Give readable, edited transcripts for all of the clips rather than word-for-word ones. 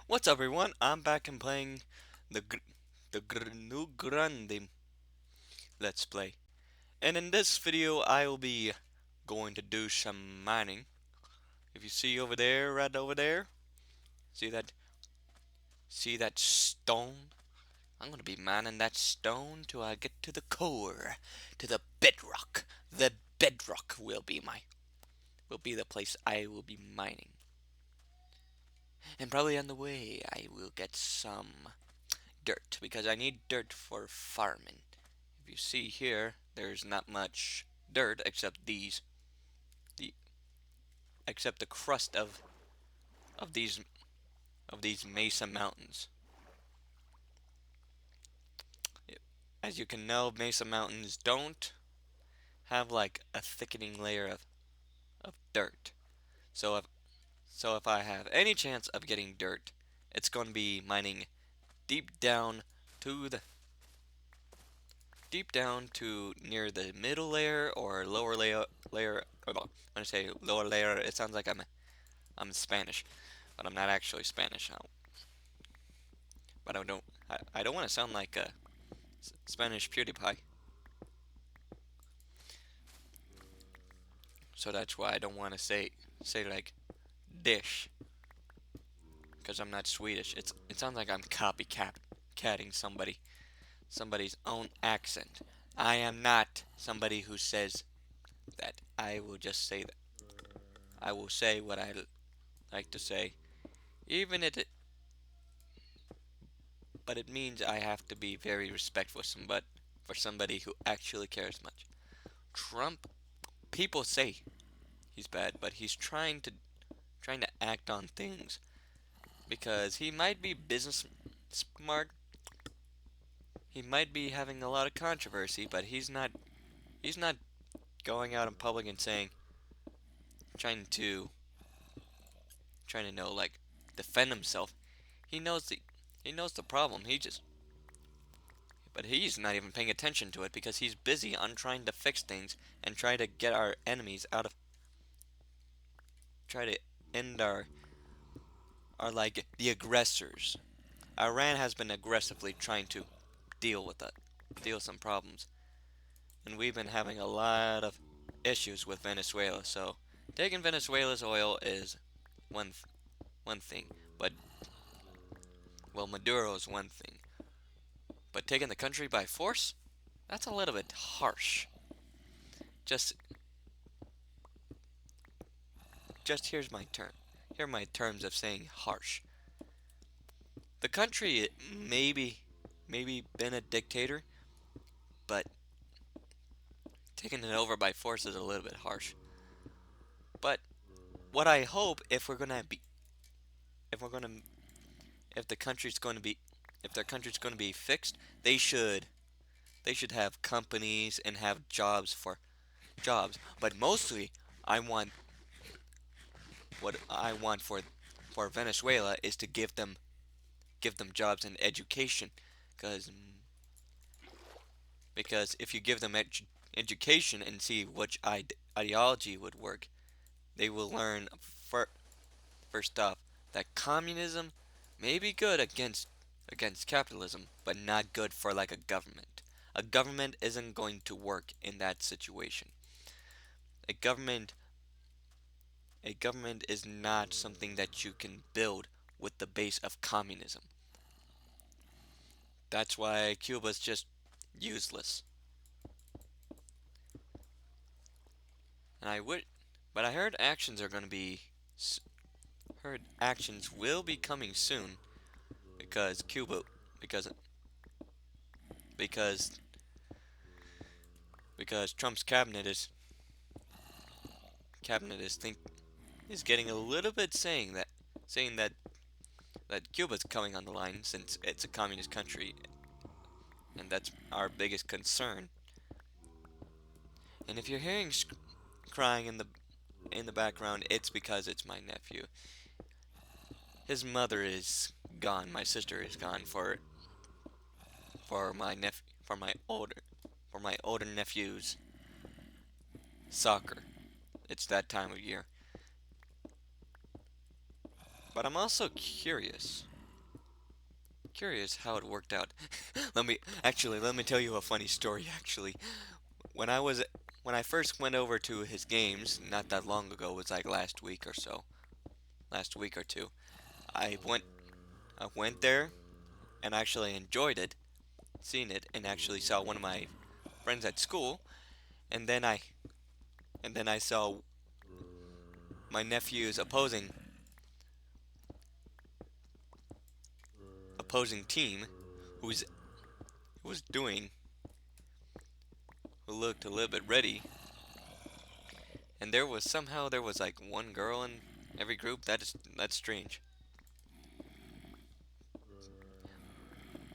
What's up, everyone? I'm back and playing the new Grande Let's Play. And in this video, I will be going to do some mining. If you see over there, right over there, see that? See that stone? I'm gonna be mining that stone till I get to the core, to the bedrock. The bedrock will be the place I will be mining. And probably on the way, I will get some dirt because I need dirt for farming. If you see here, there's not much dirt the except the crust of these of these mesa mountains. As you can know, mesa mountains don't have like a thickening layer of dirt. So if I have any chance of getting dirt, it's going to be mining deep down to the deep down to near the middle layer or lower layer. When I say lower layer, it sounds like I'm Spanish, but I'm not actually Spanish. But I don't want to sound like a Spanish PewDiePie, so that's why I don't want to say like dish, because I'm not Swedish. It sounds like I'm copycatting somebody's own accent. I am not somebody who says that. I will just say that. I will say what I like to say, even if it, but it means I have to be very respectful for somebody who actually cares much. Trump, people say he's bad, but he's trying to act on things because he might be business smart. He might be having a lot of controversy, but he's not going out in public and saying trying to trying to know like defend himself. He knows the problem. But he's not even paying attention to it because he's busy on trying to fix things and try to get our enemies out of try to end our like the aggressors. Iran has been aggressively trying to deal with that, deal with some problems, and we've been having a lot of issues with Venezuela. So taking Venezuela's oil is one one thing, but well, Maduro's one thing, but taking the country by force, that's a little bit harsh. Just just here's my term. Here are my terms of saying harsh. The country maybe been a dictator, but taking it over by force is a little bit harsh. But what I hope if we're gonna if the country's going to be if their country's going to be fixed, they should have companies and have jobs for jobs. But mostly, I want what I want for Venezuela is to give them jobs and education, because because if you give them education and see which ideology would work, they will learn first off that communism may be good against capitalism, but not good for like a government. A government isn't going to work in that situation. A government a government is not something that you can build with the base of communism. That's why Cuba's just useless. And I would but I heard actions are going to be heard actions will be coming soon because Cuba because because because Trump's cabinet is getting a little bit saying that Cuba's coming on the line since it's a communist country, and that's our biggest concern. And if you're hearing crying in the background, it's because it's my nephew. His mother is gone. My sister is gone for my nep for my older nephew's soccer. It's that time of year. But I'm also curious. curious how it worked out. Let me tell you a funny story actually. When I was when I first went over to his games not that long ago, it was like last week or so, last week or two. I went I went there and actually enjoyed it, seen it, and actually saw one of my friends at school, and then I saw my nephew's opposing team, who's who was doing who looked a little bit ready, and there was like one girl in every group. That's strange.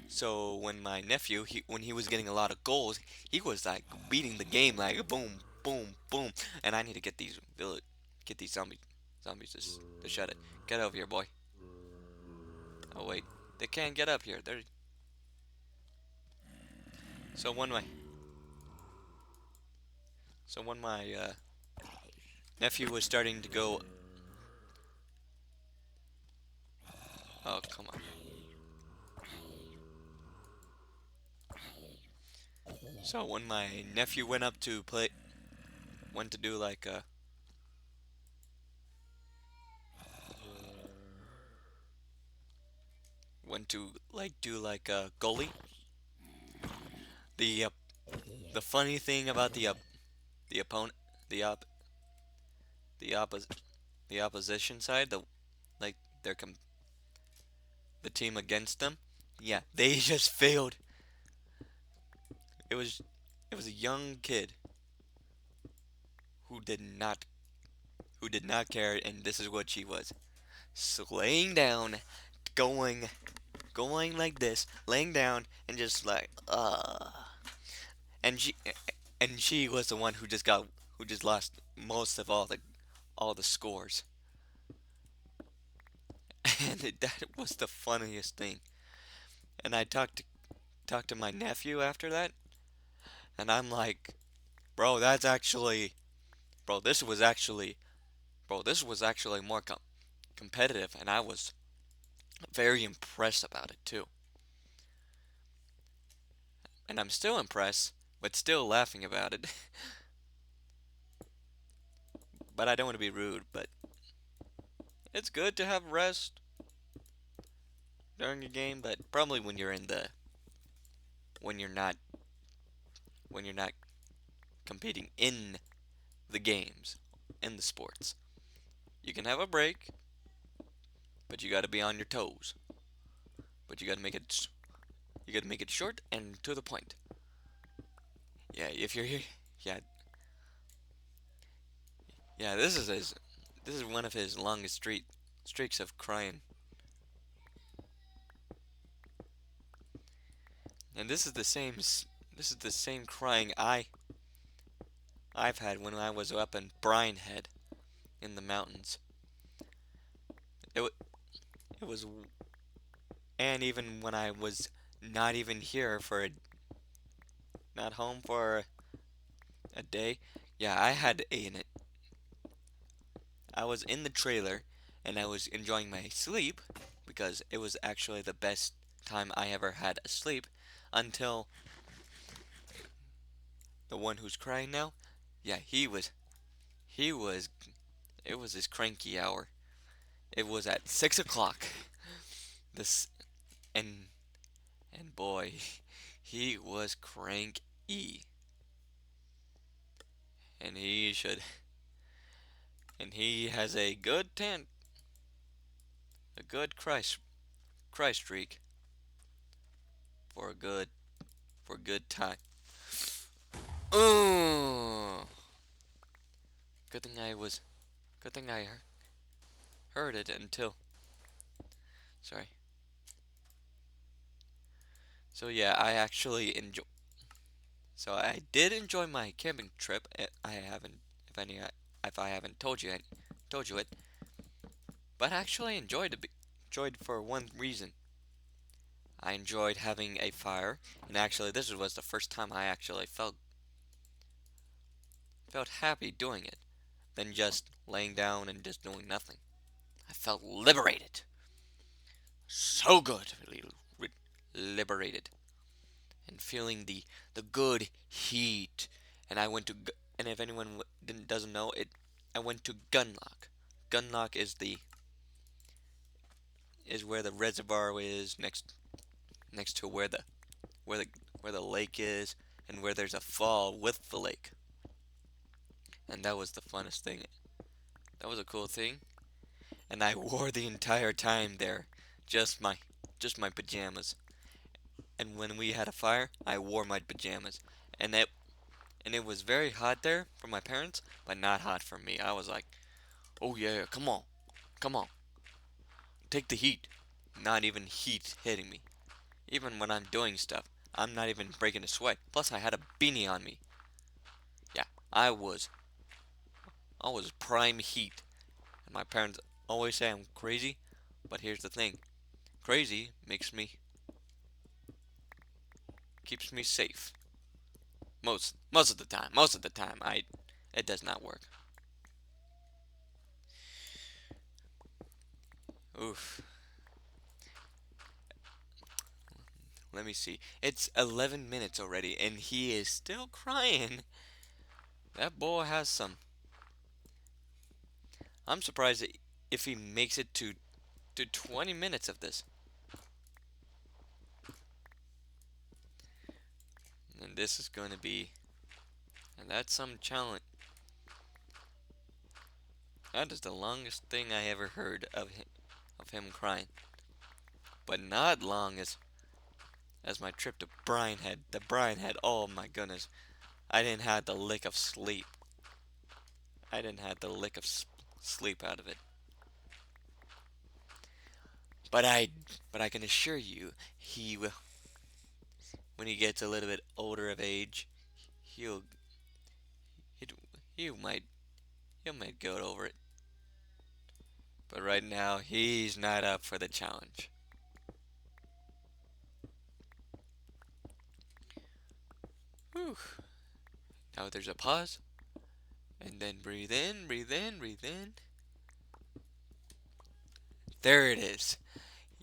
So when my nephew, when he was getting a lot of goals, he was like beating the game like boom, boom, boom. And I need to get these zombies to shut it. Get over here, boy. Oh wait, they can't get up here. So when my so when my nephew was starting to go, oh come on. So when my nephew went to do like went to like do like a goalie. The the funny thing about the opponent, the op the oppos the opposition side, like their com the team against them, yeah, they just failed. It was it was a young kid who did not who did not care, and this is what she was: laying down, going going like this, laying down, and just like and she was the one who just lost most of all the scores, and that was the funniest thing. And I talked to my nephew after that, and I'm like, bro, that's actually, bro, this was actually more competitive, and I was very impressed about it too. And I'm still impressed, but still laughing about it. But I don't want to be rude, but it's good to have rest during a game, but probably when you're not when you're not competing in the games, in the sports. You can have a break, but you got to be on your toes. But you got to make it short and to the point. Yeah, if you're here, yeah, yeah. This is one of his longest streaks of crying, and this is the same crying I've had when I was up in Brine Head in the mountains. It it was, and even when I was not even here for not home for a day. Yeah, I was in the trailer and I was enjoying my sleep because it was actually the best time I ever had asleep until the one who's crying now. Yeah, he was it was his cranky hour. It was at 6 o'clock. This and and boy, he was cranky, and he has a good cry streak for a good time. Oh, good thing I was good thing I heard it until sorry. So yeah, I actually enjoy. So I did enjoy my camping trip. I haven't, if I haven't told you it, but I actually enjoyed for one reason. I enjoyed having a fire, and actually this was the first time I actually felt happy doing it, than just laying down and just doing nothing. I felt liberated. So good, really, liberated and feeling the good heat. And I went to and if anyone didn't doesn't know it, I went to Gunlock. Gunlock is where the reservoir is next to where the where the lake is and where there's a fall with the lake. And that was the funnest thing. That was a cool thing. And I wore the entire time there just my just my pajamas. And when we had a fire, I wore my pajamas. And it was very hot there for my parents, but not hot for me. I was like, "Oh yeah, come on. Come on. Take the heat." Not even heat hitting me. Even when I'm doing stuff, I'm not even breaking a sweat. Plus I had a beanie on me. Yeah, I was prime heat. And my parents always say I'm crazy, but here's the thing. Crazy keeps me safe. Most of the time. Most of the time it does not work. Oof. Let me see. It's 11 minutes already and he is still crying. That boy has some. I'm surprised if he makes it to 20 minutes of this. And this is going to be and that's some challenge. That is the longest thing I ever heard of him crying. But not long as my trip to Brine Head. The Brine Head, oh my goodness. I didn't have the lick of sleep. I didn't have the lick of sleep out of it. But I can assure you, he will when he gets a little bit older of age, he'll he he might he might go over it. But right now, he's not up for the challenge. Whew. Now there's a pause, and then breathe in, breathe in, breathe in. There it is.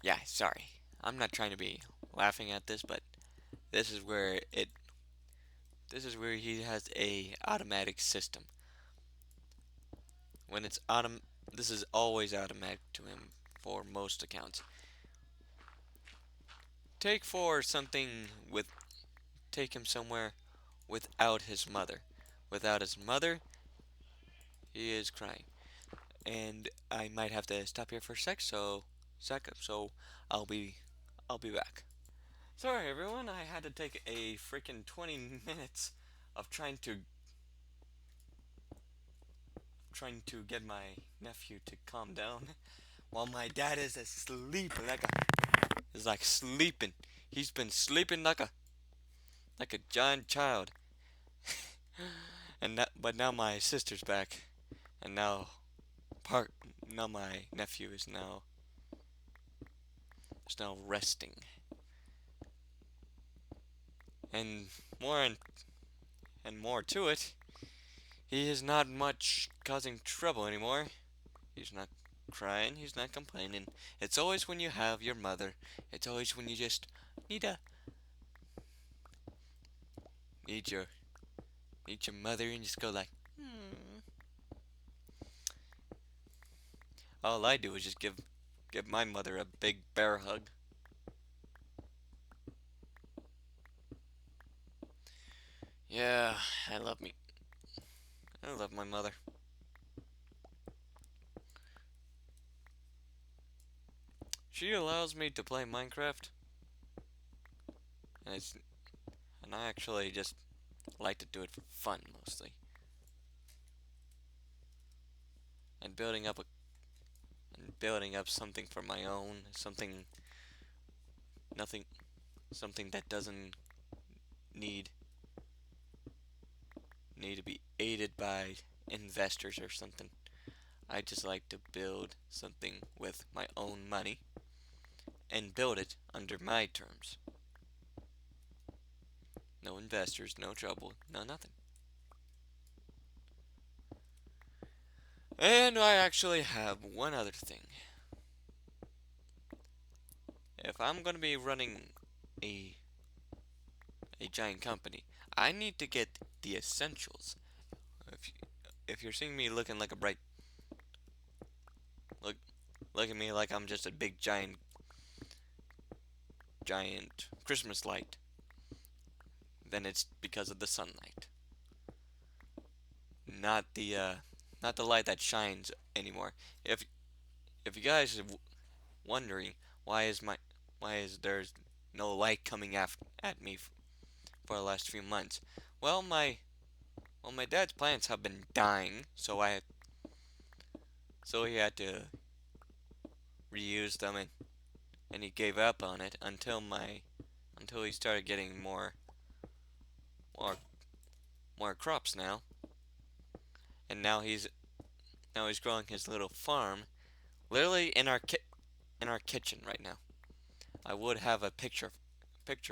Yeah, sorry. I'm not trying to be laughing at this, but this is where it this is where he has a automatic system. When it's this is always automatic to him for most accounts. Take for something with take him somewhere without his mother. Without his mother, he is crying. And I might have to stop here for a so I'll be I'll be back. Sorry everyone, I had to take a freaking 20 minutes of trying to get my nephew to calm down while my dad is asleep is like sleeping. He's been sleeping like a giant child. But now my sister's back and part now my nephew is now resting. And more and more to it, he is not much causing trouble anymore. He's not crying, he's not complaining. It's always when you have your mother. It's always when you just need a need your need your mother and just go like, hmm. All I do is just give my mother a big bear hug. Yeah, I love me. I love my mother. She allows me to play Minecraft, and it's and I actually just like to do it for fun mostly. And building up something for my own, nothing something that doesn't need need to be aided by investors or something. I just like to build something with my own money and build it under my terms. No investors, no trouble, no nothing. And I actually have one other thing. If I'm going to be running a a giant company. I need to get the essentials. If you, if you're seeing me looking like a bright look look at me like I'm just a big giant Christmas light, then it's because of the sunlight, not the light that shines anymore. If if you guys are wondering why is there's no light coming at me for the last few months, well my dad's plants have been dying, so he had to reuse them, and he gave up on it until he started getting more more crops now, and now he's growing his little farm literally in our kitchen right now. I would have a picture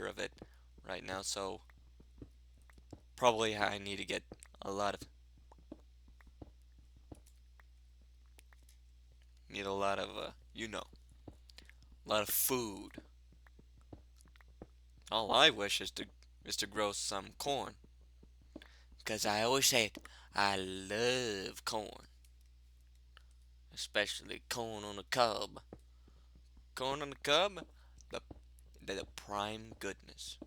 of it right now, so probably I need to get a lot of need a lot of a lot of food. All I wish is to grow some corn, 'cause I always say it, I love corn, especially corn on the cob. Corn on the cob, the the prime goodness.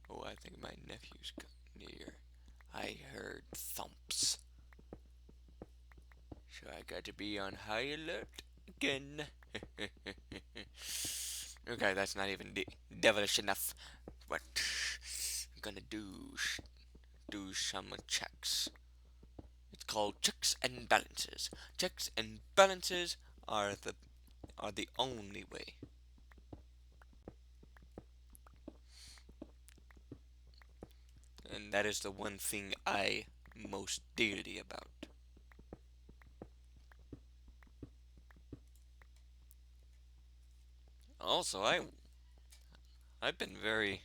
Oh, I think my nephew's near. I heard thumps. So I got to be on high alert again. Okay, that's not even devilish enough. But I'm gonna do some checks. It's called checks and balances. Checks and balances are the only way. And that is the one thing I most dearly about. Also, I've been very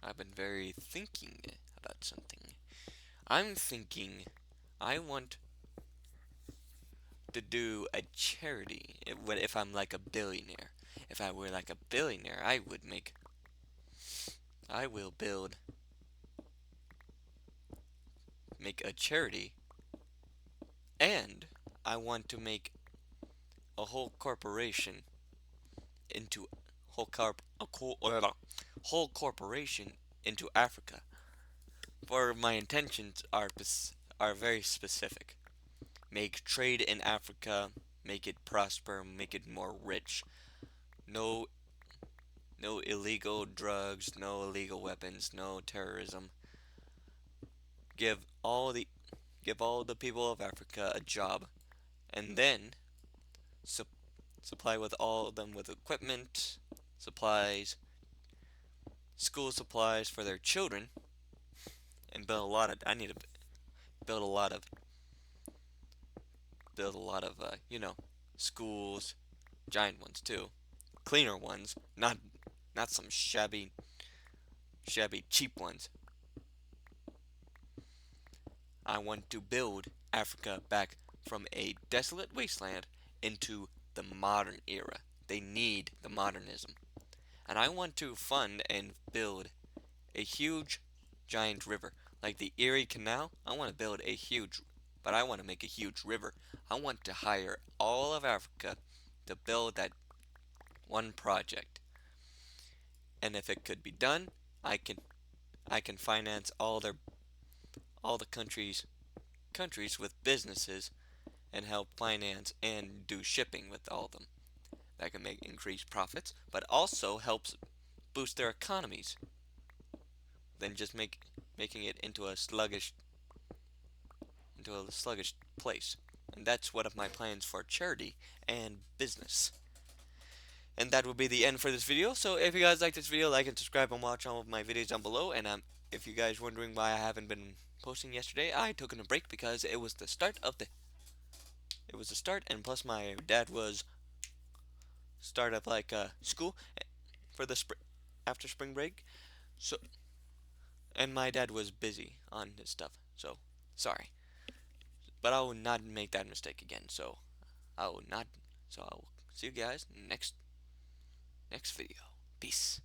I've been very thinking about something. I'm thinking I want to do a charity if I'm like a billionaire. If I were like a billionaire, I will make a charity, and I want to make a whole corporation into whole corporation into Africa. For my intentions are very specific. Make trade in Africa, make it prosper, make it more rich. No no illegal drugs, no illegal weapons, no terrorism. Give all the give all the people of Africa a job, and then su- supply with all of them with equipment, supplies, school supplies for their children, and I need to build a lot of schools, giant ones too, cleaner ones, not some shabby cheap ones. I want to build Africa back from a desolate wasteland into the modern era. They need the modernism. And I want to fund and build a huge giant river. Like the Erie Canal, I want to build but I want to make a huge river. I want to hire all of Africa to build that one project. And if it could be done, I can I can finance all the countries with businesses and help finance and do shipping with all of them. That can make increased profits, but also helps boost their economies than just making it into a sluggish place. And that's one of my plans for charity and business. And that will be the end for this video. So if you guys like this video, like and subscribe and watch all of my videos down below. And if you guys wondering why I haven't been posting yesterday, I took a break because it was the start, and plus my dad was start of like school for the after spring break. So and my dad was busy on his stuff. So sorry, but I will not make that mistake again. I will See you guys next video. Peace.